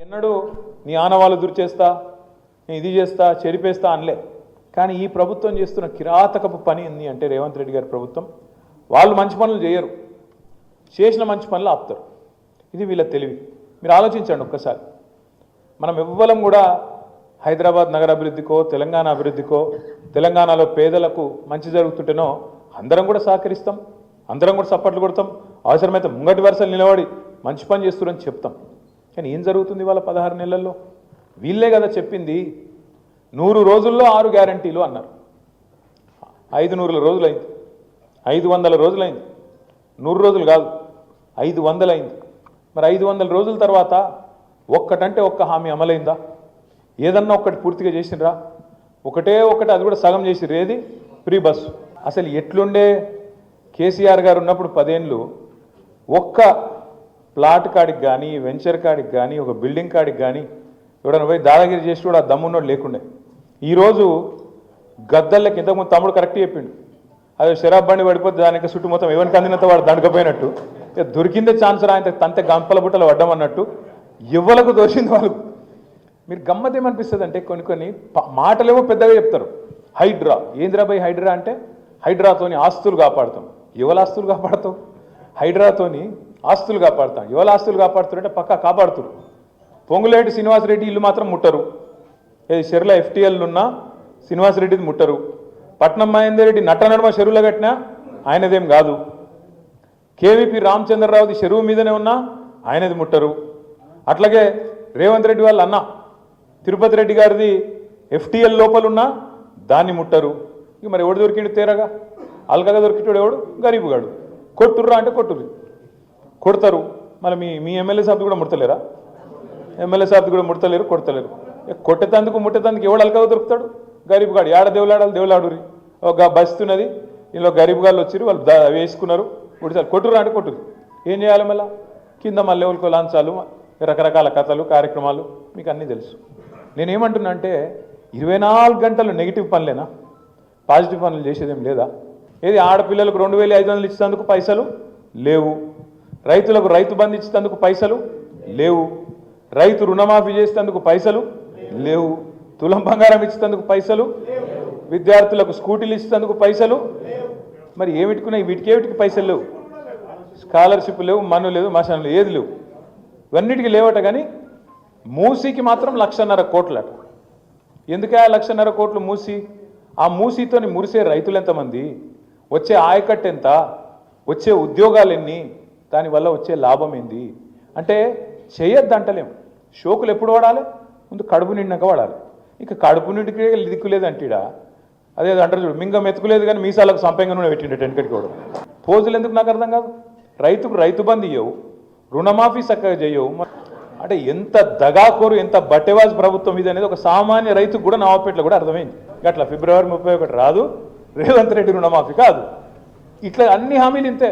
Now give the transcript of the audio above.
ఎన్నడూ నీ ఆనవాళ్ళు దుర్చేస్తా, నేను ఇది చేస్తా, చెరిపేస్తా అనలే. కానీ ఈ ప్రభుత్వం చేస్తున్న కిరాతకపు పని ఏంది అంటే రేవంత్ రెడ్డి గారి ప్రభుత్వం, వాళ్ళు మంచి పనులు చేయరు, చేసిన మంచి పనులు ఆపుతారు. ఇది వీళ్ళ తెలివి. మీరు ఆలోచించండి ఒక్కసారి. మనం ఎవ్వరం కూడా హైదరాబాద్ నగర అభివృద్ధికో, తెలంగాణ అభివృద్ధికో, తెలంగాణలో పేదలకు మంచి జరుగుతుంటేనో అందరం కూడా సహకరిస్తాం, అందరం కూడా సపోర్ట్లు కొడతాం, అవసరమైతే ముంగటి వరుసలు నిలబడి మంచి పని చేస్తున్నారని చెప్తాం. కానీ ఏం జరుగుతుంది వాళ్ళ 16 నెలల్లో? వీళ్ళే కదా చెప్పింది 100 రోజుల్లో 6 గ్యారంటీలు అన్నారు. 500 రోజులైంది, 500 రోజులైంది, 100 రోజులు కాదు 500 అయింది. మరి 500 రోజుల తర్వాత ఒక్కటంటే ఒక్క హామీ అమలైందా? ఏదన్నా ఒక్కటి పూర్తిగా చేసినరా? ఒకటే ఒకటి, అది కూడా సగం చేసిర్రు. ఏది? Free bus. అసలు ఎట్లుండే కేసీఆర్ గారు ఉన్నప్పుడు 10 ఏళ్ళు ఒక్క ప్లాట్ కాడికి కానీ, వెంచర్ కాడికి కానీ, ఒక బిల్డింగ్ కాడికి కానీ ఎవడన్నా పోయి దాదాగిరి చేసి కూడా ఆ దమ్మున్నోడు లేకుండే. ఈరోజు గద్దళ్ళకి ఇంతకుముందు తమ్ముడు కరెక్ట్ చెప్పిండు, అదే షరాబ్ బండి పడిపోతే దానికి చుట్టూ మొత్తం ఎవరికి అందినంత వాడు దండకపోయినట్టు, దొరికిందే ఛాన్స్ రా, ఆయన తంతే గంపల బుట్టలు పడ్డామన్నట్టు ఎవ్వలకు దోషింది వాళ్ళు. మీరు గమ్మత్ ఏమనిపిస్తుంది అంటే కొన్ని మాటలేమో పెద్దగా చెప్తారు. హైడ్రా ఏంద్రాబాయ్, హైడ్రా అంటే హైడ్రాతోని ఆస్తులు కాపాడుతాం. ఎవరి ఆస్తులు కాపాడుతావు? హైడ్రాతోని ఆస్తులు కాపాడుతాం. ఎవరి ఆస్తులు కాపాడుతారంటే పక్కా కాపాడుతారు. పొంగులేటి శ్రీనివాసరెడ్డి ఇల్లు మాత్రం ముట్టరు. ఏది చెరువుల FTL ఉన్నా శ్రీనివాసరెడ్డిది ముట్టరు. పట్నం మహేందర్ రెడ్డి నట్టనడమ చెరువులో కట్టినా ఆయనదేం కాదు. KVP రామచంద్రరావుది చెరువు మీదనే ఉన్నా ఆయనది ముట్టరు. అట్లాగే రేవంత్ రెడ్డి వాళ్ళ అన్న తిరుపతి రెడ్డి గారిది FTL లోపలున్నా దాన్ని ముట్టరు. ఇక మరి ఎవడు దొరికిండు తేరగా? అల్కగా దొరికిటాడు ఎవడు? గరీబు గాడు. కొట్టుర్రా అంటే కొట్టుర్రు, కొడతారు. మరి మీ ఎమ్మెల్యే సాబ్ది కూడా ముడతలేరా? ఎమ్మెల్యే సాబ్ది కూడా ముడతలేరు, కొడతలేరు. కొట్టేతందుకు ముట్టేతందుకు ఎవడు అల్కగా దొరుకుతాడు? గరీబు గాడు. ఏడ దేవులాడాలి? దేవులాడురి. ఒక బస్తున్నది, ఇందులో గరీబు గాళ్ళు వచ్చి వాళ్ళు వేసుకున్నారు, ఉడిసారు. కొట్టుర్రా అంటే కొట్టురు. ఏం చేయాలి మళ్ళా? కింద మళ్ళీ ఎవరికో లాంచాలు, రకరకాల కథలు, కార్యక్రమాలు మీకు అన్నీ తెలుసు. నేనేమంటున్నా అంటే 24 గంటలు నెగిటివ్ పనులేనా? పాజిటివ్ పనులు చేసేదేం లేదా? ఏది? ఆడపిల్లలకు 2500 ఇచ్చేందుకు పైసలు లేవు, రైతులకు రైతు బంధు ఇచ్చేందుకు పైసలు లేవు, రైతు రుణమాఫీ చేసేందుకు పైసలు లేవు, తులం బంగారం ఇచ్చేందుకు పైసలు, విద్యార్థులకు స్కూటీలు ఇచ్చేందుకు పైసలు. మరి ఏమిటికున్నాయి? వీటికి పైసలు లేవు. స్కాలర్షిప్ లేవు, మన్ను లేదు, మశానం ఏది లేవు. ఇవన్నిటికీ లేవట. కానీ మూసీకి మాత్రం 1,50,000 కోట్లట. ఎందుకే 1,50,000 కోట్లు మూసి? ఆ మూసీతోని మురిసే రైతులు ఎంతమంది? వచ్చే ఆయకట్టు ఎంత? వచ్చే ఉద్యోగాలు ఎన్ని? దానివల్ల వచ్చే లాభం ఏంది? అంటే చేయొద్దు అంటలేం. షోకులు ఎప్పుడు వాడాలి? ముందు కడుపు నిండాక వాడాలి. ఇక కడుపు నిండికే దిక్కులేదంటీడా. అదే అంటారు చూడు, మింగం ఎత్తుకులేదు కానీ మీసాలకు సంపంగా నూనె పెట్టిండే టెన్కటికి కూడా. పోజులు ఎందుకు నాకు అర్థం కాదు. రైతుకు రైతు బంధు ఇవ్వవు, రుణమాఫీ చక్కగా చేయవు. అంటే ఎంత దగాకోరు, ఎంత బట్టెవాజ్ ప్రభుత్వం ఇది అనేది ఒక సామాన్య రైతుకు కూడా నవాపేటలో కూడా అర్థమైంది. అట్లా ఫిబ్రవరి 31 రాదు, రేవంత్ రెడ్డి రుణమాఫీ కాదు, ఇట్లా అన్ని హామీలు ఇంతే.